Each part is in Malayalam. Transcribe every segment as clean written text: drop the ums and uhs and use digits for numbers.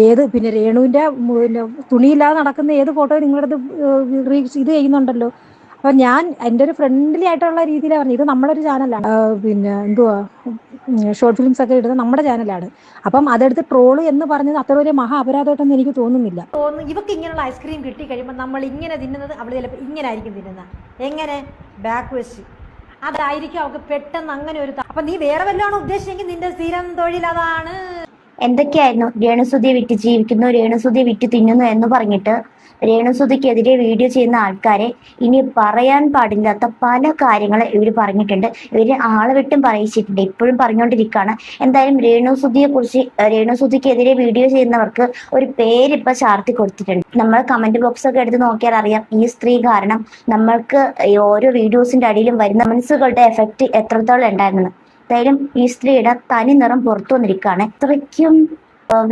ഏത് പിന്നെ രേണുവിൻ്റെ പിന്നെ തുണിയില്ലാതെ നടക്കുന്ന ഏത് ഫോട്ടോ നിങ്ങളടുത്ത് ഇത് ചെയ്യുന്നുണ്ടല്ലോ. അപ്പം ഞാൻ എൻ്റെ ഒരു ഫ്രണ്ട്ലി ആയിട്ടുള്ള രീതിയിലാണ് പറഞ്ഞത്. ഇത് നമ്മളൊരു ചാനലാണ്, പിന്നെ എന്തുവാ ഷോർട്ട് ഫിലിംസ് ഒക്കെ ഇടുന്നത് നമ്മുടെ ചാനലാണ്. അപ്പം അതെടുത്ത് ട്രോള് എന്ന് പറഞ്ഞത് അത്ര വലിയ മഹാ അപരാധമായിട്ടൊന്നും എനിക്ക് തോന്നുന്നില്ല. ഇവക്ക് ഇങ്ങനെയുള്ള ഐസ്ക്രീം കിട്ടി കഴിയുമ്പോൾ നമ്മൾ ഇങ്ങനെ തിന്നുന്നത് അവൾ ചിലപ്പോൾ ഇങ്ങനെ ആയിരിക്കും തിന്നുന്നത്. എങ്ങനെ ബാക്ക് വെച്ച് അതായിരിക്കും അവൾക്ക് പെട്ടെന്ന് അങ്ങനെ ഒരു. അപ്പം നീ വേറെ വല്ലതാണോ ഉദ്ദേശിച്ചെങ്കിൽ നിന്റെ സ്ഥിരം തൊഴിൽ അതാണ്. എന്തൊക്കെയായിരുന്നു രേണുസുതിയെ വിറ്റ് ജീവിക്കുന്നു, രേണുസുതിയെ വിറ്റ് തിന്നുന്നു എന്ന് പറഞ്ഞിട്ട് രേണുസുതിക്കെതിരെ വീഡിയോ ചെയ്യുന്ന ആൾക്കാരെ ഇനി പറയാൻ പാടില്ലാത്ത പല കാര്യങ്ങൾ ഇവർ പറഞ്ഞിട്ടുണ്ട്. ഇവര് ആളെ വിട്ടും പറയിച്ചിട്ടുണ്ട്, ഇപ്പോഴും പറഞ്ഞുകൊണ്ടിരിക്കുകയാണ്. എന്തായാലും രേണുസുതിക്കെതിരെ വീഡിയോ ചെയ്യുന്നവർക്ക് ഒരു പേരിപ്പൊ ചാർത്തി കൊടുത്തിട്ടുണ്ട്. നമ്മൾ കമന്റ് ബോക്സ് ഒക്കെ എടുത്ത് നോക്കിയാൽ അറിയാം, ഈ സ്ത്രീ കാരണം നമ്മൾക്ക് ഓരോ വീഡിയോസിന്റെ അടിയിലും വരുന്ന കമന്റ്സുകളുടെ എഫക്റ്റ് എത്രത്തോളം ഉണ്ടായിരുന്നു. എന്തായാലും ഈ സ്ത്രീയുടെ തനി നിറം പുറത്തു വന്നിരിക്കുകയാണ്. ഇത്രയ്ക്കും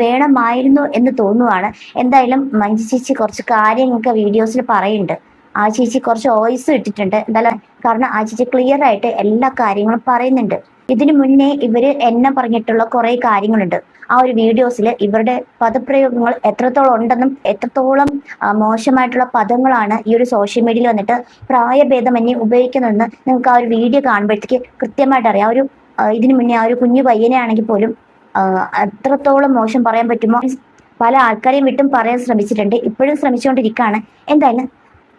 വേണമായിരുന്നു എന്ന് തോന്നുവാണ്. എന്തായാലും മഞ്ജു ചേച്ചി കുറച്ച് കാര്യങ്ങളൊക്കെ വീഡിയോസിൽ പറയുന്നുണ്ട്. ആ ചേച്ചി കുറച്ച് വോയിസ് ഇട്ടിട്ടുണ്ട്. എന്തായാലും കാരണം ആ ചേച്ചി ക്ലിയർ ആയിട്ട് എല്ലാ കാര്യങ്ങളും പറയുന്നുണ്ട്. ഇതിനു മുന്നേ ഇവര് എന്നെ പറഞ്ഞിട്ടുള്ള കുറെ കാര്യങ്ങളുണ്ട്. ആ ഒരു വീഡിയോസിൽ ഇവരുടെ പദപ്രയോഗങ്ങൾ എത്രത്തോളം ഉണ്ടെന്നും എത്രത്തോളം മോശമായിട്ടുള്ള പദങ്ങളാണ് ഈ ഒരു സോഷ്യൽ മീഡിയയിൽ വന്നിട്ട് പ്രായഭേദമന്യേ ഉപയോഗിക്കുന്നതെന്ന് നിങ്ങൾക്ക് ആ ഒരു വീഡിയോ കാണുമ്പോഴത്തേക്ക് കൃത്യമായിട്ട് അറിയാം. ഒരു ഇതിനു മുന്നേ ആ ഒരു കുഞ്ഞു പയ്യനെ ആണെങ്കിൽ പോലും എത്രത്തോളം മോശം പറയാൻ പറ്റുമോ പല ആൾക്കാരെയും വിട്ടും പറയാൻ ശ്രമിച്ചിട്ടുണ്ട്, ഇപ്പോഴും ശ്രമിച്ചുകൊണ്ടിരിക്കുകയാണ്. എന്തായാലും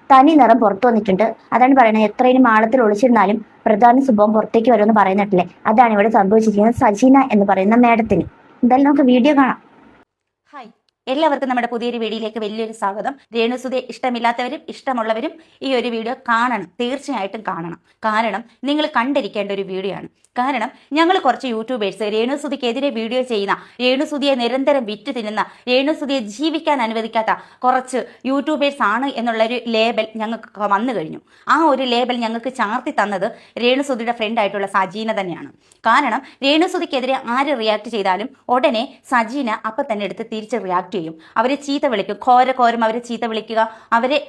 തനി നിറം പുറത്തു വന്നിട്ടുണ്ട്. അതാണ് പറയുന്നത്, എത്രയും ആഴത്തിൽ ഒളിച്ചിരുന്നാലും പ്രധാന സംഭവം പുറത്തേക്ക് വരുമെന്ന് പറയുന്നിട്ടില്ലേ, അതാണ് ഇവിടെ സംഭവിച്ചിരിക്കുന്നത് സജീന എന്ന് പറയുന്ന മേഡത്തിന്. എന്തായാലും നമുക്ക് വീഡിയോ കാണാം. ഹായ്, എല്ലാവർക്കും നമ്മുടെ പുതിയൊരു വീഡിയോയിലേക്ക് വലിയൊരു സ്വാഗതം. രേണുസുതിയെ ഇഷ്ടമില്ലാത്തവരും ഇഷ്ടമുള്ളവരും ഈ ഒരു വീഡിയോ കാണണം, തീർച്ചയായിട്ടും കാണണം. കാരണം നിങ്ങൾ കണ്ടിരിക്കേണ്ട ഒരു വീഡിയോ ആണ്. കാരണം ഞങ്ങൾ കുറച്ച് യൂട്യൂബേഴ്സ് രേണുസുതിക്കെതിരെ വീഡിയോ ചെയ്യുന്ന, രേണുസുതിയെ നിരന്തരം വിറ്റ് തിന്നുന്ന, രേണുസുതിയെ ജീവിക്കാൻ അനുവദിക്കാത്ത കുറച്ച് യൂട്യൂബേഴ്സ് ആണ് എന്നുള്ളൊരു ലേബൽ ഞങ്ങൾക്ക് വന്നു കഴിഞ്ഞു. ആ ഒരു ലേബൽ ഞങ്ങൾക്ക് ചാർത്തി തന്നത് രേണുസുതിയുടെ ഫ്രണ്ട് ആയിട്ടുള്ള സജീന തന്നെയാണ്. കാരണം രേണുസുതിക്കെതിരെ ആര് റിയാക്ട് ചെയ്താലും ഉടനെ സജീന അപ്പം തന്നെ എടുത്ത് തിരിച്ച് റിയാക്ട് ചെയ്യും. അവരെ ചീത്ത വിളിക്കും, ഘോരം അവരെ ചീത്ത വിളിക്കുക. അവരെ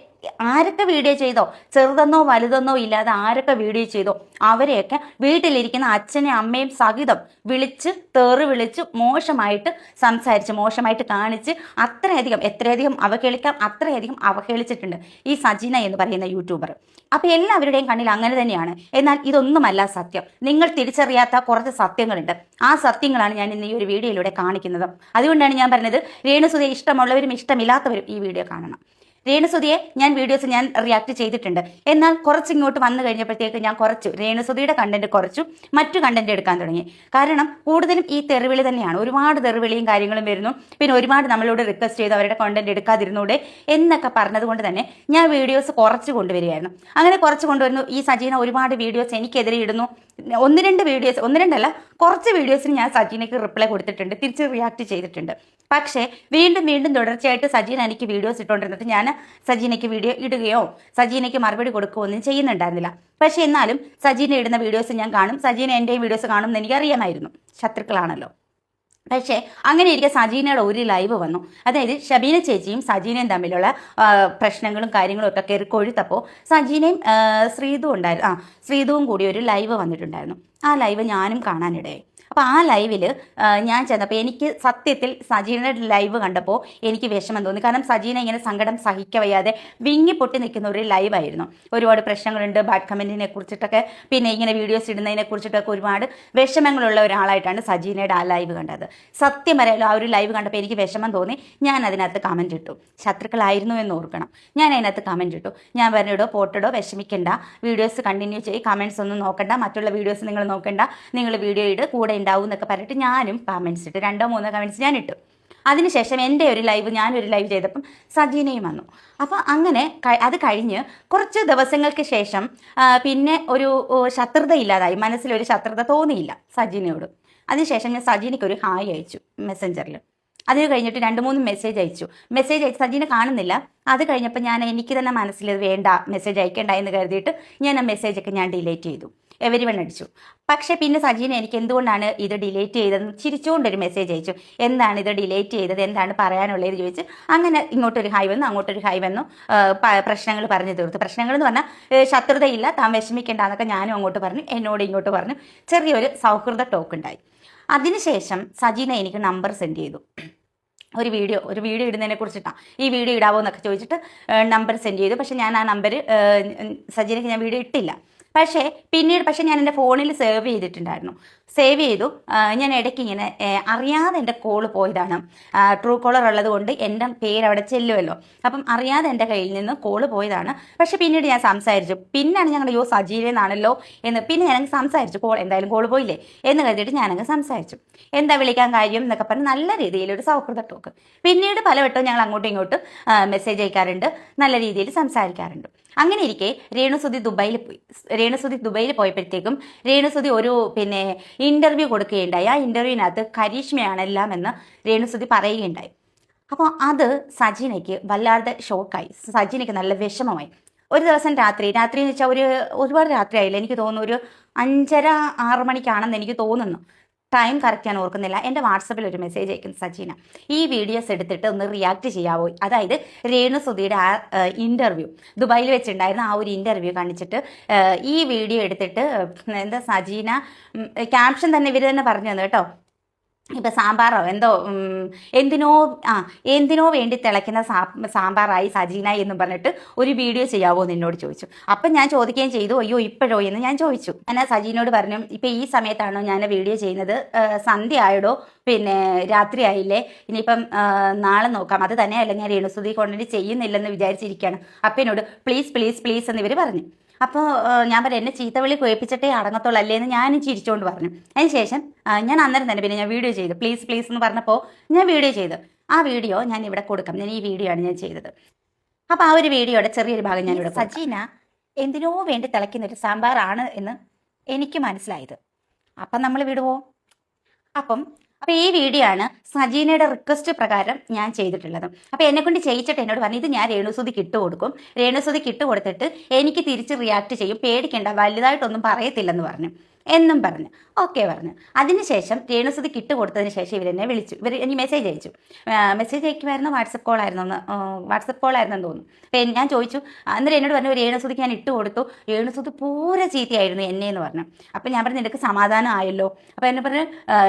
ആരൊക്കെ വീഡിയോ ചെയ്തോ, ചെറുതെന്നോ വലുതെന്നോ ഇല്ലാതെ ആരൊക്കെ വീഡിയോ ചെയ്തോ അവരെയൊക്കെ വീട്ടിലിരിക്കുന്ന അച്ഛനെ അമ്മയും സഹിതം വിളിച്ച് വിളിച്ച് മോശമായിട്ട് സംസാരിച്ച് മോശമായിട്ട് കാണിച്ച് എത്രയധികം അവഹേളിക്കാം അത്രയധികം അവഹേളിച്ചിട്ടുണ്ട് ഈ സജീന എന്ന് പറയുന്ന യൂട്യൂബർ. അപ്പൊ എല്ലാവരുടെയും കണ്ണിൽ അങ്ങനെ തന്നെയാണ്. എന്നാൽ ഇതൊന്നുമല്ല സത്യം. നിങ്ങൾ തിരിച്ചറിയാത്ത കുറച്ച് സത്യങ്ങളുണ്ട്. ആ സത്യങ്ങളാണ് ഞാൻ ഇന്ന് ഈ ഒരു വീഡിയോയിലൂടെ കാണിക്കുന്നത്. അതുകൊണ്ടാണ് ഞാൻ പറഞ്ഞത് രേണുസുതിയെ ഇഷ്ടമുള്ളവരും ഇഷ്ടമില്ലാത്തവരും ഈ വീഡിയോ കാണണം. രേണുസുതിയെ വീഡിയോസ് ഞാൻ റിയാക്ട് ചെയ്തിട്ടുണ്ട്. എന്നാൽ കുറച്ചിങ്ങോട്ട് വന്നു കഴിഞ്ഞപ്പോഴത്തേക്ക് ഞാൻ രേണുസുതിയുടെ കണ്ടന്റ് കുറച്ചു, മറ്റു കണ്ടന്റ് എടുക്കാൻ തുടങ്ങി. കാരണം കൂടുതലും ഈ തെറിവിളി തന്നെയാണ്. ഒരുപാട് തെറിവിളിയും കാര്യങ്ങളും വരുന്നു. പിന്നെ ഒരുപാട് നമ്മളോട് റിക്വസ്റ്റ് ചെയ്ത് അവരുടെ കണ്ടന്റ് എടുക്കാതിരുന്നൂടെ എന്നൊക്കെ പറഞ്ഞതുകൊണ്ട് തന്നെ ഞാൻ വീഡിയോസ് കുറച്ച് കൊണ്ടുവരികയായിരുന്നു. അങ്ങനെ കുറച്ച് കൊണ്ടുവരുന്നു. ഈ സജീന ഒരുപാട് വീഡിയോസ് എനിക്കെതിരെ ഇടുന്നു. ഒന്ന് രണ്ടല്ല കുറച്ച് വീഡിയോസിന് ഞാൻ സജീനയ്ക്ക് റിപ്ലൈ കൊടുത്തിട്ടുണ്ട്, തിരിച്ച് റിയാക്ട് ചെയ്തിട്ടുണ്ട്. പക്ഷേ വീണ്ടും തുടർച്ചയായിട്ട് സജീന എനിക്ക് വീഡിയോസ് ഇട്ടുകൊണ്ടിരുന്നിട്ട് ഞാൻ സജീനയ്ക്ക് വീഡിയോ ഇടുകയോ സജീനയ്ക്ക് മറുപടി കൊടുക്കുകയോ ഒന്നും ചെയ്യുന്നുണ്ടായിരുന്നില്ല. പക്ഷെ എന്നാലും സജീന ഇടുന്ന വീഡിയോസ് ഞാൻ കാണും, സജീന എൻ്റെയും വീഡിയോസ് കാണും എന്ന് എനിക്കറിയാമായിരുന്നു. ശത്രുക്കളാണല്ലോ. പക്ഷേ അങ്ങനെ ഇരിക്കെ സജീനയുടെ ഒരു ലൈവ് വന്നു. അതായത് ഷബീന ചേച്ചിയും സജീനയും തമ്മിലുള്ള പ്രശ്നങ്ങളും കാര്യങ്ങളും ഒക്കെ കയറി കൊഴുത്തപ്പോൾ സജീനയും ശ്രീതുവും കൂടി ഒരു ലൈവ് വന്നിട്ടുണ്ടായിരുന്നു. ആ ലൈവ് ഞാനും കാണാനിടയായി. അപ്പോൾ ആ ലൈവിൽ ഞാൻ ചെന്നപ്പോൾ എനിക്ക് സത്യത്തിൽ സജീനയുടെ ലൈവ് കണ്ടപ്പോൾ എനിക്ക് വിഷമം തോന്നി. കാരണം സജീന ഇങ്ങനെ സങ്കടം സഹിക്കവയ്യാതെ വിങ്ങിപ്പൊട്ടി നിൽക്കുന്ന ഒരു ലൈവായിരുന്നു. ഒരുപാട് പ്രശ്നങ്ങളുണ്ട്, ബാഡ് കമൻറ്റിനെ കുറിച്ചിട്ടൊക്കെ, പിന്നെ ഇങ്ങനെ വീഡിയോസ് ഇടുന്നതിനെ കുറിച്ചിട്ടൊക്കെ ഒരുപാട് വിഷമങ്ങളുള്ള ഒരാളായിട്ടാണ് സജീനയുടെ ആ ലൈവ് കണ്ടത്. സത്യം പറയാലോ, ആ ഒരു ലൈവ് കണ്ടപ്പോൾ എനിക്ക് വിഷമം തോന്നി. ഞാൻ അതിനകത്ത് കമൻറ്റ് ഇട്ടു. ശത്രുക്കളായിരുന്നു എന്ന് ഓർക്കണം. ഞാൻ അതിനകത്ത് കമൻറ്റ് ഇട്ടു. ഞാൻ പറഞ്ഞിടോ പോട്ടിടോ വിഷമിക്കണ്ട, വീഡിയോസ് കണ്ടിന്യൂ ചെയ്യും, കമൻറ്റ്സ് ഒന്നും നോക്കണ്ട, മറ്റുള്ള വീഡിയോസ് നിങ്ങൾ നോക്കണ്ട, നിങ്ങൾ വീഡിയോ ഇട് കൂടെ ഉണ്ടാവും എന്നൊക്കെ പറഞ്ഞിട്ട് ഞാനും കമൻറ്റ്സ് ഇട്ട് 2-3 കമൻറ്റ്സ് ഞാൻ ഇട്ടു. അതിനുശേഷം ഞാനൊരു ലൈവ് ചെയ്തപ്പം സജീനയും വന്നു. അപ്പോൾ അങ്ങനെ അത് കഴിഞ്ഞ് കുറച്ച് ദിവസങ്ങൾക്ക് ശേഷം പിന്നെ ഒരു ശത്രുത ഇല്ലാതായി, മനസ്സിലൊരു ശത്രുത തോന്നിയില്ല സജീനയോട്. അതിനുശേഷം ഞാൻ സജീനയ്ക്ക് ഒരു ഹായ് അയച്ചു മെസ്സഞ്ചറിൽ. അതിന് കഴിഞ്ഞിട്ട് 2-3 മെസ്സേജ് അയച്ചു. സജീന കാണുന്നില്ല. അത് കഴിഞ്ഞപ്പോൾ എനിക്ക് തന്നെ മനസ്സിൽ വേണ്ട, മെസ്സേജ് അയക്കേണ്ട എന്ന് കരുതിയിട്ട് ഞാൻ ആ മെസ്സേജൊക്കെ ഞാൻ ഡിലീറ്റ് ചെയ്തു, എവരിവൺ അടിച്ചു. പക്ഷേ പിന്നെ സജീന എനിക്ക് എന്തുകൊണ്ടാണ് ഇത് ഡിലീറ്റ് ചെയ്തതെന്ന് ചിരിച്ചുകൊണ്ടൊരു മെസ്സേജ് അയച്ചു. എന്താണ് ഇത് ഡിലീറ്റ് ചെയ്തത്, എന്താണ് പറയാനുള്ളത് ചോദിച്ച്. അങ്ങനെ ഇങ്ങോട്ടൊരു ഹായ് വന്നു, അങ്ങോട്ടൊരു ഹായ് വന്നു. പ്രശ്നങ്ങൾ പറഞ്ഞു തീർത്തു. പ്രശ്നങ്ങൾ എന്ന് പറഞ്ഞാൽ ശത്രുതയില്ല, താൻ വിഷമിക്കേണ്ട എന്നൊക്കെ ഞാനും അങ്ങോട്ട് പറഞ്ഞു, എന്നോട് ഇങ്ങോട്ട് പറഞ്ഞു. ചെറിയൊരു സൗഹൃദ ടോക്ക് ഉണ്ടായി. അതിനുശേഷം സജീന എനിക്ക് നമ്പർ സെൻഡ് ചെയ്തു. ഒരു വീഡിയോ ഇടുന്നതിനെ കുറിച്ചിട്ടാണ് ഈ വീഡിയോ ഇടാവോ എന്നൊക്കെ ചോദിച്ചിട്ട് നമ്പർ സെൻഡ് ചെയ്തു. പക്ഷെ ഞാൻ ആ നമ്പർ സജീനയ്ക്ക് ഞാൻ വീഡിയോ ഇട്ടില്ല. പക്ഷേ ഞാൻ എൻ്റെ ഫോണിൽ സേവ് ചെയ്തു. ഞാൻ ഇടയ്ക്ക് ഇങ്ങനെ അറിയാതെ എൻ്റെ കോള് പോയതാണ്. ട്രൂ കോളർ ഉള്ളത് കൊണ്ട് എൻ്റെ പേര് അവിടെ ചെല്ലുമല്ലോ. അപ്പം അറിയാതെ എൻ്റെ കയ്യിൽ നിന്ന് കോള് പോയതാണ്. പക്ഷെ പിന്നീട് ഞാൻ സംസാരിച്ചു. പിന്നാണ് ഞങ്ങൾ സജീവനാണല്ലോ എന്ന് പിന്നെ ഞാനങ്ങ് സംസാരിച്ചു. എന്തായാലും കോള് പോയില്ലേ എന്ന് കരുതിയിട്ട് ഞാനങ്ങ് സംസാരിച്ചു. എന്താ വിളിക്കാൻ കാര്യം എന്നൊക്കെ പറഞ്ഞ് നല്ല രീതിയിലൊരു സൗഹൃദ ടോക്ക്. പിന്നീട് പലവട്ടവും ഞങ്ങൾ അങ്ങോട്ടും ഇങ്ങോട്ടും മെസ്സേജ് അയക്കാറുണ്ട്, നല്ല രീതിയിൽ സംസാരിക്കാറുണ്ട്. അങ്ങനെ ഇരിക്കെ രേണുസുതി ദുബൈയിൽ പോയപ്പോഴത്തേക്കും രേണുസുതി ഒരു ഇന്റർവ്യൂ കൊടുക്കുകയുണ്ടായി. ആ ഇന്റർവ്യൂവിനകത്ത് കരീഷ്മയാണ് എല്ലാം എന്ന് രേണുസുതി പറയുകയുണ്ടായി. അപ്പോൾ അത് സജീനയ്ക്ക് വല്ലാതെ ഷോക്കായി. സജീനയ്ക്ക് നല്ല വിഷമമായി. ഒരു ദിവസം രാത്രി എന്ന് വെച്ചാൽ ഒരുപാട് രാത്രി ആയില്ല, എനിക്ക് തോന്നുന്നു ഒരു 5:30-6 മണിക്കാണെന്ന് എനിക്ക് തോന്നുന്നു. ടൈം കറക്റ്റ് ഞാൻ ഓർക്കുന്നില്ല. എൻ്റെ വാട്സപ്പിൽ ഒരു മെസ്സേജ് അയക്കുന്നു സജീന, ഈ വീഡിയോസ് എടുത്തിട്ട് ഒന്ന് റിയാക്ട് ചെയ്യാവോ? അതായത് രേണുസുതിയുടെ ആ ഇൻ്റർവ്യൂ, ദുബായിൽ വെച്ചിട്ടുണ്ടായിരുന്ന ആ ഒരു ഇൻ്റർവ്യൂ കാണിച്ചിട്ട് ഈ വീഡിയോ എടുത്തിട്ട് എന്താ സജീന ക്യാപ്ഷൻ തന്നെ ഇവർ തന്നെ പറഞ്ഞു തന്നു കേട്ടോ. ഇപ്പം സാമ്പാറോ എന്തിനോ വേണ്ടി തിളയ്ക്കുന്ന സാമ്പാറായി സജീന എന്ന് പറഞ്ഞിട്ട് ഒരു വീഡിയോ ചെയ്യാവോ എന്ന് എന്നോട് ചോദിച്ചു. അപ്പം ഞാൻ ചോദിക്കുകയും ചെയ്തു, അയ്യോ ഇപ്പോഴോ എന്ന് ഞാൻ ചോദിച്ചു. ഞാൻ സജീനോട് പറഞ്ഞു, ഇപ്പം ഈ സമയത്താണോ ഞാൻ വീഡിയോ ചെയ്യുന്നത്? സന്ധ്യ ആയിടോ, രാത്രി ആയില്ലേ, ഇനിയിപ്പം നാളെ നോക്കാം. അത് തന്നെയല്ല, ഞാൻ രേണുസുതി കൊണ്ടിട്ട് ചെയ്യുന്നില്ലെന്ന് വിചാരിച്ചിരിക്കുകയാണ്. അപ്പം എന്നോട് പ്ലീസ് എന്ന് ഇവർ പറഞ്ഞു. അപ്പോൾ ഞാൻ പറഞ്ഞു, എന്നെ ചീത്തവിളി കേൾപ്പിച്ചിട്ടേ അടങ്ങത്തുള്ളൂ അല്ലേ എന്ന് ഞാനും ചിരിച്ചുകൊണ്ട് പറഞ്ഞു. അതിന് ശേഷം ഞാൻ അന്നേരം തന്നെ ഞാൻ വീഡിയോ ചെയ്തു. പ്ലീസ് എന്ന് പറഞ്ഞപ്പോൾ ഞാൻ വീഡിയോ ചെയ്തു. ആ വീഡിയോ ഞാൻ ഇവിടെ കൊടുക്കാം. ഈ വീഡിയോ ആണ് ഞാൻ ചെയ്തത്. അപ്പോൾ ആ ഒരു വീഡിയോയുടെ ചെറിയൊരു ഭാഗം ഞാൻ ഇവിടെ. സജീന എന്തിനോ വേണ്ടി തിളയ്ക്കുന്നൊരു സാമ്പാറാണ് എന്ന് എനിക്ക് മനസ്സിലായത്. അപ്പം നമ്മൾ വിടുവോ? അപ്പം ഈ വീഡിയോ ആണ് സജീനയുടെ റിക്വസ്റ്റ് പ്രകാരം ഞാൻ ചെയ്തിട്ടുള്ളത്. അപ്പോൾ എന്നെക്കൊണ്ട് ചെയ്യിച്ചിട്ട് എന്നോട് പറഞ്ഞു, ഇത് ഞാൻ രേണുസുതിക്ക് ഇട്ട് കൊടുക്കും, രേണുസുതിക്ക് ഇട്ട് കൊടുത്തിട്ട് എനിക്ക് തിരിച്ച് റിയാക്ട് ചെയ്യും, പേടിക്കേണ്ട, വലുതായിട്ടൊന്നും പറയത്തില്ലെന്ന് പറഞ്ഞു. ഓക്കെ പറഞ്ഞു. അതിനുശേഷം രേണുസുതിക്ക് ഇട്ട് കൊടുത്തതിന് ശേഷം ഇവരെന്നെ വിളിച്ചു. എനിക്ക് മെസ്സേജ് അയക്കുമായിരുന്നു. വാട്സപ്പ് കോളായിരുന്നെന്ന് തോന്നുന്നു. അപ്പം ഞാൻ ചോദിച്ചു, അന്നേരം എന്നോട് പറഞ്ഞു രേണുസുതിക്ക് ഞാൻ ഇട്ട് കൊടുത്തു, രേണുസുതി പൂര ചീത്തയായിരുന്നു എന്നെ എന്ന് പറഞ്ഞു. അപ്പം ഞാൻ പറഞ്ഞു, നിനക്ക് സമാധാനം ആയല്ലോ. അപ്പം എന്നെ പറഞ്ഞു,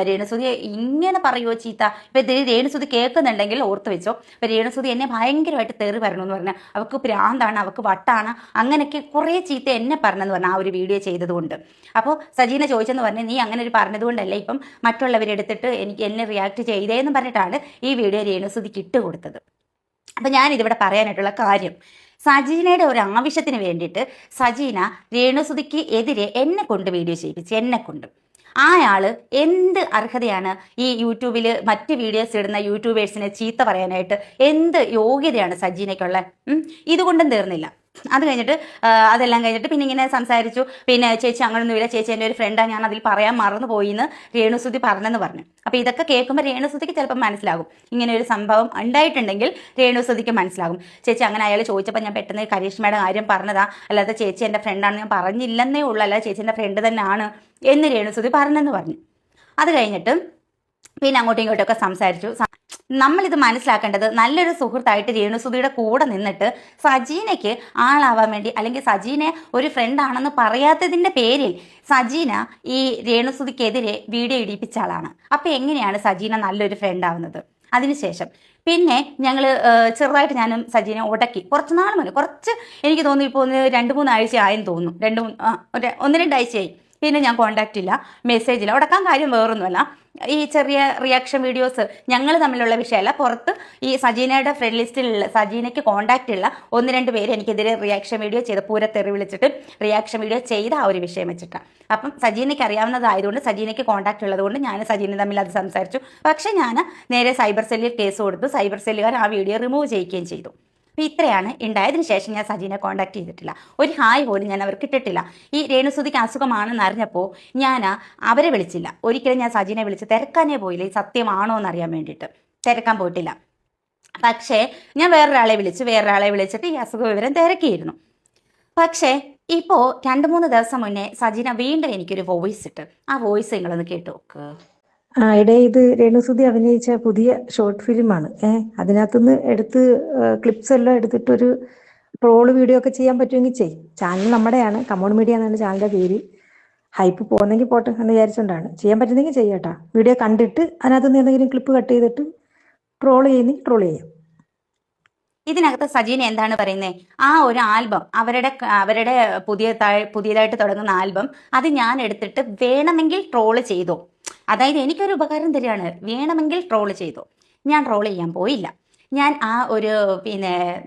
രേണുസുതി ഇങ്ങനെ പറയുമോ ചീത്ത? ഇപ്പം രേണുസുതി കേൾക്കുന്നുണ്ടെങ്കിൽ ഓർത്ത് വെച്ചോ. അപ്പം രേണുസുതി എന്നെ ഭയങ്കരമായിട്ട് തെറി പറഞ്ഞു എന്ന് പറഞ്ഞാൽ, അവൾക്ക് ഭ്രാന്താണ്, അവൾക്ക് വട്ടാണ്, അങ്ങനെയൊക്കെ കുറേ ചീത്ത എന്നെ പറഞ്ഞെന്ന് പറഞ്ഞു ആ ഒരു വീഡിയോ ചെയ്തതുകൊണ്ട്. അപ്പോൾ സജീന ചോദിച്ചെന്ന് പറഞ്ഞ്, നീ അങ്ങനെ ഒരു പറഞ്ഞതുകൊണ്ടല്ലേ ഇപ്പം മറ്റുള്ളവരെടുത്തിട്ട് എന്നെ റിയാക്ട് ചെയ്തേന്ന് പറഞ്ഞിട്ടാണ് ഈ വീഡിയോ രേണുസുതിക്ക് ഇട്ട് കൊടുത്തത്. അപ്പം ഞാനിതിവിടെ പറയാനായിട്ടുള്ള കാര്യം, സജീനയുടെ ഒരു ആവശ്യത്തിന് വേണ്ടിയിട്ട് സജീന രേണുസുതിക്ക് എതിരെ എന്നെ കൊണ്ട് വീഡിയോ ചെയ്യിപ്പിച്ചു. എന്നെക്കൊണ്ട് ആള് എന്ത് അർഹതയാണ് ഈ യൂട്യൂബിൽ മറ്റ് വീഡിയോസ് ഇടുന്ന യൂട്യൂബേഴ്സിനെ ചീത്ത പറയാനായിട്ട്? എന്ത് യോഗ്യതയാണ് സജീനയ്ക്കുള്ള? ഇതുകൊണ്ടും തീർന്നില്ല. അത് കഴിഞ്ഞിട്ട് അതെല്ലാം കഴിഞ്ഞിട്ട് പിന്നെ ഇങ്ങനെ സംസാരിച്ചു. ചേച്ചി അങ്ങനൊന്നുമില്ല, ചേച്ചി എൻ്റെ ഒരു ഫ്രണ്ടാണ്, ഞാൻ അതിൽ പറയാൻ മറന്നു പോയി എന്ന് രേണുസുതി പറഞ്ഞെന്ന് പറഞ്ഞു. അപ്പോൾ ഇതൊക്കെ കേൾക്കുമ്പോൾ രേണുസുതിക്ക് ചിലപ്പോൾ മനസ്സിലാകും, ഇങ്ങനെ ഒരു സംഭവം ഉണ്ടായിട്ടുണ്ടെങ്കിൽ രേണുസുതിക്ക് മനസ്സിലാകും. ചേച്ചി അങ്ങനെ അയാൾ ചോദിച്ചപ്പോൾ ഞാൻ പെട്ടെന്ന് കരീഷ്മയുടെ കാര്യം പറഞ്ഞതാ, അല്ലാതെ ചേച്ചി എൻ്റെ ഫ്രണ്ടാണ് ഞാൻ പറഞ്ഞില്ലെന്നേ ഉള്ളൂ, അല്ലാതെ ചേച്ചി എൻ്റെ ഫ്രണ്ട് തന്നെയാണ് എന്ന് രേണുസുതി പറഞ്ഞെന്ന് പറഞ്ഞു. അത് കഴിഞ്ഞിട്ട് പിന്നെ അങ്ങോട്ടും ഇങ്ങോട്ടൊക്കെ സംസാരിച്ചു. നമ്മളിത് മനസ്സിലാക്കേണ്ടത്, നല്ലൊരു സുഹൃത്തായിട്ട് രേണുസുതിയുടെ കൂടെ നിന്നിട്ട് സജീനയ്ക്ക് ആളാവാൻ വേണ്ടി, അല്ലെങ്കിൽ സജീനെ ഒരു ഫ്രണ്ടാണെന്ന് പറയാത്തതിൻ്റെ പേരിൽ സജീന ഈ രേണുസുതിക്കെതിരെ വീഡിയോ ഇടിപ്പിച്ച ആളാണ്. അപ്പം എങ്ങനെയാണ് സജീന നല്ലൊരു ഫ്രണ്ടാവുന്നത്? അതിനുശേഷം പിന്നെ ഞങ്ങൾ ചെറുതായിട്ട് ഞാനും സജീനെ ഉടക്കി. കുറച്ച് എനിക്ക് തോന്നുന്നു ഇപ്പോൾ 2-3 ആഴ്ച ആയെന്ന് തോന്നുന്നു. 1-2 ആഴ്ചയായി. പിന്നെ ഞാൻ കോണ്ടാക്റ്റ് ഇല്ല, മെസ്സേജില്ല. ഉടക്കാൻ കാര്യം വേറൊന്നുമല്ല, ഈ ചെറിയ റിയാക്ഷൻ വീഡിയോസ് ഞങ്ങൾ തമ്മിലുള്ള വിഷയമല്ല. പുറത്ത് ഈ സജീനയുടെ ഫ്രണ്ട് ലിസ്റ്റിലുള്ള സജീനയ്ക്ക് കോണ്ടാക്റ്റ് ഉള്ള 1-2 പേര് എനിക്കെതിരെ റിയാക്ഷൻ വീഡിയോ ചെയ്ത് പൂരത്തെറി വിളിച്ചിട്ട് റിയാക്ഷൻ വീഡിയോ ചെയ്ത ആ ഒരു വിഷയം വെച്ചിട്ടാണ്. അപ്പം സജീനയ്ക്ക് അറിയാവുന്നതായതുകൊണ്ട്, സജീനയ്ക്ക് കോണ്ടാക്ട് ഉള്ളതുകൊണ്ട് ഞാൻ സജീന തമ്മിൽ അത് സംസാരിച്ചു. പക്ഷേ ഞാൻ നേരെ സൈബർ സെല്ലിൽ കേസ് കൊടുത്തു. സൈബർ സെല്ലുകാർ ആ വീഡിയോ റിമൂവ് ചെയ്യുകയും ചെയ്തു. അപ്പോൾ ഇത്രയാണ് ഉണ്ടായതിനു ശേഷം ഞാൻ സജീനെ കോണ്ടാക്ട് ചെയ്തിട്ടില്ല. ഒരു ഹായ് പോലും ഞാൻ അവർക്ക് ഇട്ടിട്ടില്ല. ഈ രേണുസുതിക്ക് അസുഖമാണെന്ന് അറിഞ്ഞപ്പോൾ ഞാൻ അവരെ വിളിച്ചില്ല. ഒരിക്കലും ഞാൻ സജീനെ വിളിച്ച് തിരക്കാനേ പോയില്ല, ഈ സത്യമാണോ എന്നറിയാൻ വേണ്ടിയിട്ട് തിരക്കാൻ പോയിട്ടില്ല. പക്ഷേ ഞാൻ വേറൊരാളെ വിളിച്ചിട്ട് ഈ അസുഖ വിവരം തിരക്കിയിരുന്നു. പക്ഷേ ഇപ്പോൾ 2-3 ദിവസം മുന്നേ സജീന വീണ്ടും എനിക്കൊരു വോയിസ് ഇട്ട്. ആ വോയിസ് നിങ്ങളൊന്ന് കേട്ടു നോക്ക്. ഇത് രേണുസുതി അഭിനയിച്ച പുതിയ ഷോർട്ട് ഫിലിമാണ്. അതിനകത്തുനിന്ന് എടുത്ത് ക്ലിപ്സ് എല്ലാം എടുത്തിട്ടൊരു ട്രോള് വീഡിയോ ഒക്കെ ചെയ്യാൻ പറ്റുമെങ്കിൽ ചെയ്യും. ചാനൽ നമ്മുടെയാണ്, കമോൺ മീഡിയ എന്നാണ് ചാനലിന്റെ പേര്. ഹൈപ്പ് പോകുന്നെങ്കിൽ പോട്ടെ എന്ന് വിചാരിച്ചുകൊണ്ടാണ്. ചെയ്യാൻ പറ്റുന്നെങ്കിൽ ചെയ്യട്ടാ. വീഡിയോ കണ്ടിട്ട് അതിനകത്തുനിന്ന് എന്തെങ്കിലും ക്ലിപ്പ് കട്ട് ചെയ്തിട്ട് ട്രോൾ ചെയ്യുന്നെങ്കിൽ ട്രോൾ ചെയ്യാം. ഇതിനകത്ത് സജീന എന്താണ് പറയുന്നത്? ആ ഒരു ആൽബം അവരുടെ പുതിയതായിട്ട് തുടങ്ങുന്ന ആൽബം അത് ഞാൻ എടുത്തിട്ട് വേണമെങ്കിൽ ട്രോള് ചെയ്തോ, അതായത് എനിക്കൊരു ഉപകാരം തരികയാണ്, വേണമെങ്കിൽ ട്രോള് ചെയ്തോ. ഞാൻ ട്രോൾ ചെയ്യാൻ പോയില്ല. ഞാൻ ആ ഒരു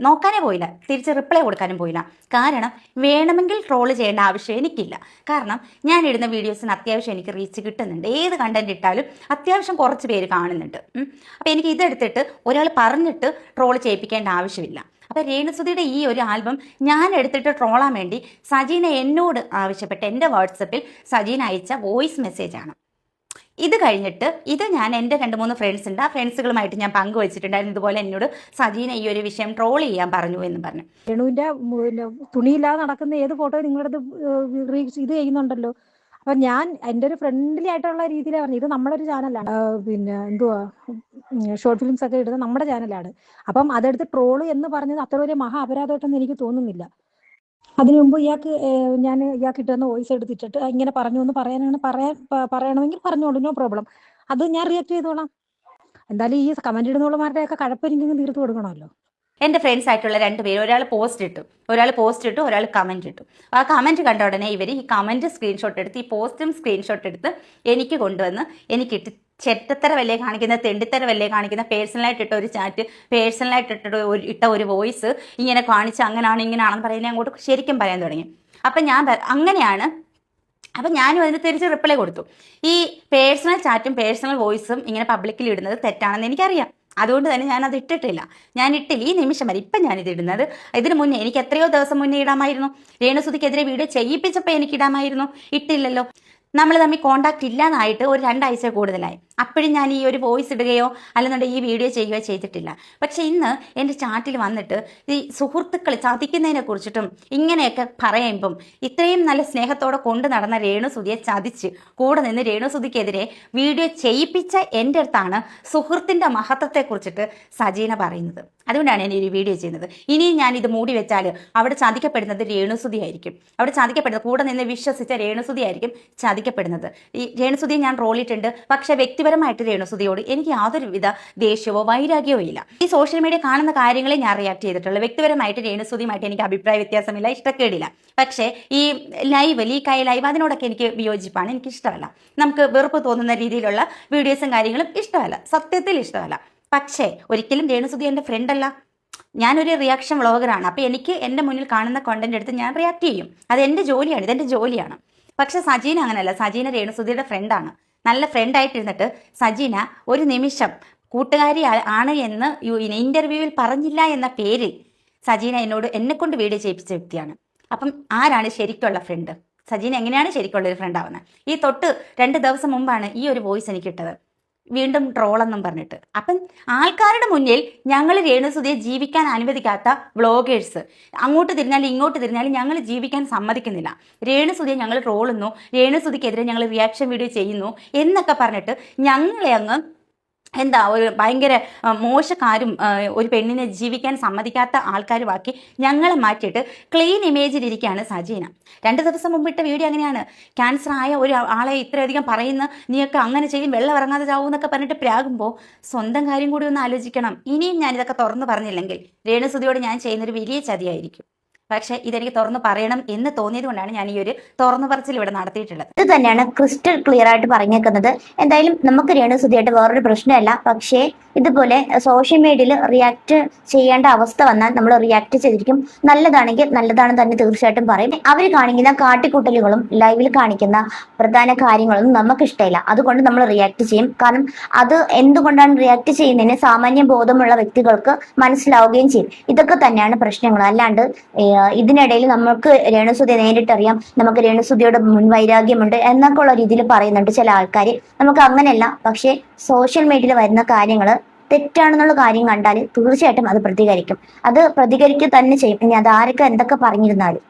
നോക്കാനേ പോയില്ല, തിരിച്ച് റിപ്ലൈ കൊടുക്കാനും പോയില്ല. കാരണം വേണമെങ്കിൽ ട്രോൾ ചെയ്യേണ്ട ആവശ്യം എനിക്കില്ല. കാരണം ഞാൻ ഇടുന്ന വീഡിയോസിന് അത്യാവശ്യം എനിക്ക് റീച്ച് കിട്ടുന്നുണ്ട്. ഏത് കണ്ടന്റ് ഇട്ടാലും അത്യാവശ്യം കുറച്ച് പേര് കാണുന്നുണ്ട്. അപ്പോൾ എനിക്ക് ഇതെടുത്തിട്ട് ഒരാൾ പറഞ്ഞിട്ട് ട്രോൾ ചെയ്യിപ്പിക്കേണ്ട ആവശ്യമില്ല. അപ്പോൾ രേണുസുധിയുടെ ഈ ഒരു ആൽബം ഞാൻ എടുത്തിട്ട് ട്രോളാൻ വേണ്ടി സജീന എന്നോട് ആവശ്യപ്പെട്ട എൻ്റെ വാട്സപ്പിൽ സജീന അയച്ച വോയിസ് മെസ്സേജാണ്. ഇത് കഴിഞ്ഞിട്ട് ഇത് ഞാൻ എൻ്റെ 2-3 ഫ്രണ്ട്സ് ഉണ്ട്, ആ ഫ്രണ്ട്സുകളുമായിട്ട് ഞാൻ പങ്കുവച്ചിട്ടുണ്ടായിരുന്നു. ഇതുപോലെ എന്നോട് സജീന ഈ ഒരു വിഷയം ട്രോൾ ചെയ്യാൻ പറഞ്ഞു എന്ന് പറഞ്ഞു. രേണുവിന്റെ തുണിയില്ലാതെ നടക്കുന്ന ഏത് ഫോട്ടോ നിങ്ങളുടെ ഇത് ചെയ്യുന്നുണ്ടല്ലോ. അപ്പൊ ഞാൻ എൻ്റെ ഒരു ഫ്രണ്ട്ലി ആയിട്ടുള്ള രീതിയിലാണ് പറഞ്ഞു. ഇത് നമ്മളൊരു ചാനലാണ്, ഷോർട്ട് ഫിലിംസ് ഒക്കെ ഇടുന്നത് നമ്മുടെ ചാനലാണ്. അപ്പം അതെടുത്ത് ട്രോള് എന്ന് പറഞ്ഞത് അത്ര വലിയ മഹാ അപരാധമായിട്ടൊന്നും എനിക്ക് തോന്നുന്നില്ല. അതിനു മുമ്പ് ഇയാൾക്ക് ഇട്ടുന്ന വോയിസ് എടുത്തിട്ടിട്ട് ഇങ്ങനെ പറഞ്ഞു എന്ന് പറയണമെങ്കിൽ പറഞ്ഞോളൂ, നോ പ്രോബ്ലം. അത് ഞാൻ റിയാക്ട് ചെയ്തോളാം. എന്തായാലും ഈ കമന്റ് ഇടുന്നവളുമാരുടെ ഒക്കെ കഴപ്പെനിക്ക് തീർത്തു കൊടുക്കണമല്ലോ. എൻ്റെ ഫ്രണ്ട്സ് ആയിട്ടുള്ള 2 പേര്, ഒരാൾ പോസ്റ്റ് ഇട്ടു, ഒരാൾ കമന്റ് ഇട്ടു. ആ കമന്റ് കണ്ട ഉടനെ ഇവർ ഈ കമന്റ് സ്ക്രീൻഷോട്ട് എടുത്ത് ഈ പോസ്റ്റും സ്ക്രീൻഷോട്ട് എടുത്ത് എനിക്ക് കൊണ്ടുവന്ന് എനിക്കിട്ട് ചെറ്റത്തര വല്ലേ കാണിക്കുന്ന, തെണ്ടിത്തര വല്ലേ കാണിക്കുന്ന, പേഴ്സണലായിട്ട് ഇട്ട ഒരു ചാറ്റ്, പേഴ്സണലായിട്ട് ഇട്ട ഒരു വോയിസ് ഇങ്ങനെ കാണിച്ച് അങ്ങനെയാണ് ഇങ്ങനെയാണെന്ന് പറയുന്നത് അങ്ങോട്ട് ശരിക്കും പറയാൻ തുടങ്ങി. അപ്പം അങ്ങനെയാണ്. അപ്പം ഞാനും അതിന് തിരിച്ച് റിപ്ലൈ കൊടുത്തു. ഈ പേഴ്സണൽ ചാറ്റും പേഴ്സണൽ വോയിസും ഇങ്ങനെ പബ്ലിക്കിൽ ഇടുന്നത് തെറ്റാണെന്ന് എനിക്കറിയാം. അതുകൊണ്ട് തന്നെ ഞാനത് ഇട്ടിട്ടില്ല. ഈ നിമിഷം വരെ ഇപ്പം ഞാനിത് ഇടുന്നത്. ഇതിന് മുന്നേ എനിക്ക് എത്രയോ ദിവസം മുന്നേ ഇടാമായിരുന്നു. രേണുസുധിക്കെതിരെ വീഡിയോ ചെയ്യിപ്പിച്ചപ്പോൾ എനിക്ക് ഇടാമായിരുന്നു, ഇട്ടില്ലല്ലോ. നമ്മൾ തമ്മിൽ കോണ്ടാക്ട് ഇല്ലാതായിട്ട് ഒരു 2 ആഴ്ച കൂടുതലായി. അപ്പോഴും ഞാൻ ഈ ഒരു വോയിസ് ഇടുകയോ അല്ലെന്നുണ്ടെങ്കിൽ ഈ വീഡിയോ ചെയ്യുകയോ ചെയ്തിട്ടില്ല. പക്ഷെ ഇന്ന് എൻ്റെ ചാറ്റിൽ വന്നിട്ട് ഈ സുഹൃത്തുക്കൾ ചതിക്കുന്നതിനെ കുറിച്ചിട്ടും ഇങ്ങനെയൊക്കെ പറയുമ്പം ഇത്രയും നല്ല സ്നേഹത്തോടെ കൊണ്ട് നടന്ന രേണുസുധിയെ ചതിച്ച് കൂടെ നിന്ന് രേണുസുധിക്കെതിരെ വീഡിയോ ചെയ്യിപ്പിച്ച എൻ്റെ അടുത്താണ് സുഹൃത്തിൻ്റെ മഹത്വത്തെക്കുറിച്ചിട്ട് സജീന പറയുന്നത്. അതുകൊണ്ടാണ് ഞാൻ ഈ വീഡിയോ ചെയ്യുന്നത്. ഇനിയും ഞാൻ ഇത് മൂടി വെച്ചാൽ അവിടെ ചതിക്കപ്പെടുന്നത് രേണുസുധി ആയിരിക്കും. അവിടെ ചതിക്കപ്പെടുന്നത് കൂടെ നിന്ന് വിശ്വസിച്ച രേണുസുധി ആയിരിക്കും ചതിക്കപ്പെടുന്നത്. ഈ രേണുസുധിയെ ഞാൻ ട്രോളിയിട്ടുണ്ട്. പക്ഷെ വ്യക്തിപരമായിട്ട് രേണുസുധിയോട് എനിക്ക് യാതൊരുവിധ ദേഷ്യമോ വൈരാഗ്യമോ ഇല്ല. ഈ സോഷ്യൽ മീഡിയ കാണുന്ന കാര്യങ്ങളെ ഞാൻ റിയാക്ട് ചെയ്തിട്ടുള്ളൂ. വ്യക്തിപരമായിട്ട് രേണുസുധിയുമായിട്ട് എനിക്ക് അഭിപ്രായ വ്യത്യാസമില്ല, ഇഷ്ടക്കേടില്ല. പക്ഷേ ഈ ലീക്കായ ലൈവ് അതിനോടൊക്കെ എനിക്ക് വിയോജിപ്പാണ്, എനിക്ക് ഇഷ്ടമല്ല. നമുക്ക് വെറുപ്പ് തോന്നുന്ന രീതിയിലുള്ള വീഡിയോസും കാര്യങ്ങളും ഇഷ്ടമല്ല, സത്യത്തിൽ ഇഷ്ടമല്ല. പക്ഷേ ഒരിക്കലും രേണുസുധി എൻ്റെ ഫ്രണ്ടല്ല. ഞാനൊരു റിയാക്ഷൻ വ്ളോഗറാണ്. അപ്പോൾ എനിക്ക് എൻ്റെ മുന്നിൽ കാണുന്ന കോണ്ടന്റ് എടുത്ത് ഞാൻ റിയാക്ട് ചെയ്യും. അത് എൻ്റെ ജോലിയാണ്, ഇതെൻ്റെ ജോലിയാണ്. പക്ഷെ സജീന അങ്ങനെയല്ല. സജീന രേണുസുധിയുടെ ഫ്രണ്ടാണ്. നല്ല ഫ്രണ്ടായിട്ടിരുന്നിട്ട് സജീന ഒരു നിമിഷം കൂട്ടുകാരി ആണ് എന്ന് ഇന്റർവ്യൂവിൽ പറഞ്ഞില്ല എന്ന പേരിൽ സജീന എന്നെക്കൊണ്ട് വീഡിയോ ചെയ്യിപ്പിച്ച വ്യക്തിയാണ്. അപ്പം ആരാണ് ശരിക്കുള്ള ഫ്രണ്ട്? സജീന എങ്ങനെയാണ് ശരിക്കുള്ള ഒരു ഫ്രണ്ട് ആവുന്നത്? ഈ 2 ദിവസം മുമ്പാണ് ഈ ഒരു വോയിസ് എനിക്കിട്ടത്, വീണ്ടും ട്രോളെന്നും പറഞ്ഞിട്ട്. അപ്പം ആൾക്കാരുടെ മുന്നിൽ ഞങ്ങൾ രേണുസുധിയെ ജീവിക്കാൻ അനുവദിക്കാത്ത വ്ളോഗേഴ്സ് അങ്ങോട്ട് തിരിഞ്ഞാലും ഇങ്ങോട്ട് തിരിഞ്ഞാലും ഞങ്ങൾ ജീവിക്കാൻ സമ്മതിക്കുന്നില്ല. രേണുസുധിയെ ഞങ്ങൾ ട്രോളുന്നു, രേണുസുധിക്കെതിരെ ഞങ്ങൾ റിയാക്ഷൻ വീഡിയോ ചെയ്യുന്നു എന്നൊക്കെ പറഞ്ഞിട്ട് ഞങ്ങളെ അങ്ങ് ഒരു ഭയങ്കര മോശക്കാരും ഒരു പെണ്ണിനെ ജീവിക്കാൻ സമ്മതിക്കാത്ത ആൾക്കാരുമാക്കി ഞങ്ങളെ മാറ്റിയിട്ട് ക്ലീൻ ഇമേജിലിരിക്കുകയാണ് സജീന. 2 ദിവസം മുമ്പിട്ട വീഡിയോ അങ്ങനെയാണ്. ക്യാൻസർ ആയ ഒരു ആളെ ഇത്രയധികം പറയുന്ന നീയൊക്കെ അങ്ങനെ ചെയ്യും, വെള്ളം ഇറങ്ങാതെ ചാവും എന്നൊക്കെ പറഞ്ഞിട്ട് പ്രാകുമ്പോൾ സ്വന്തം കാര്യം കൂടി ഒന്ന് ആലോചിക്കണം. ഇനിയും ഞാനിതൊക്കെ തുറന്നു പറഞ്ഞില്ലെങ്കിൽ രേണുസുധിയോട് ഞാൻ ചെയ്യുന്നൊരു വലിയ ചതിയായിരിക്കും. പക്ഷെ ഇതെനിക്ക് തുറന്നു പറയണം എന്ന് തോന്നിയത് കൊണ്ടാണ് ഞാൻ ഈ ഒരു തുറന്നു പറച്ചിൽ ഇവിടെ നടത്തിയിട്ടുള്ളത്. ഇത് തന്നെയാണ് ക്രിസ്റ്റൽ ക്ലിയർ ആയിട്ട് പറഞ്ഞേക്കുന്നത്. എന്തായാലും നമുക്ക് രേണുസുധിയായിട്ട് വേറൊരു പ്രശ്നമല്ല. പക്ഷേ ഇതുപോലെ സോഷ്യൽ മീഡിയയിൽ റിയാക്ട് ചെയ്യേണ്ട അവസ്ഥ വന്നാൽ നമ്മൾ റിയാക്ട് ചെയ്തിരിക്കും. നല്ലതാണെങ്കിൽ നല്ലതാണെന്ന് തന്നെ തീർച്ചയായിട്ടും പറയും. അവർ കാണിക്കുന്ന കാട്ടിക്കൂട്ടലുകളും ലൈവിൽ കാണിക്കുന്ന പ്രധാന കാര്യങ്ങളൊന്നും നമുക്ക് ഇഷ്ടമില്ല. അതുകൊണ്ട് നമ്മൾ റിയാക്ട് ചെയ്യും. കാരണം അത് എന്തുകൊണ്ടാണ് റിയാക്ട് ചെയ്യുന്നതിന് സാമാന്യ ബോധമുള്ള വ്യക്തികൾക്ക് മനസ്സിലാവുകയും ചെയ്യും. ഇതൊക്കെ തന്നെയാണ് പ്രശ്നങ്ങൾ. അല്ലാണ്ട് ഇതിനിടയിൽ നമുക്ക് രേണുസുധിയെ നേരിട്ടറിയാം, നമുക്ക് രേണുസുധിയോട് മുൻവൈരാഗ്യമുണ്ട് എന്നൊക്കെ ഉള്ള രീതിയിൽ പറയുന്നുണ്ട് ചില ആൾക്കാർ. നമുക്ക് അങ്ങനെയല്ല. പക്ഷേ സോഷ്യൽ മീഡിയയിൽ വരുന്ന കാര്യങ്ങൾ തെറ്റാണെന്നുള്ള കാര്യം കണ്ടാൽ തീർച്ചയായിട്ടും അത് പ്രതികരിക്കും. അത് പ്രതികരിക്കുക തന്നെ ചെയ്യും. ഇനി അത് ആരൊക്കെ എന്തൊക്കെ പറഞ്ഞിരുന്നാലും.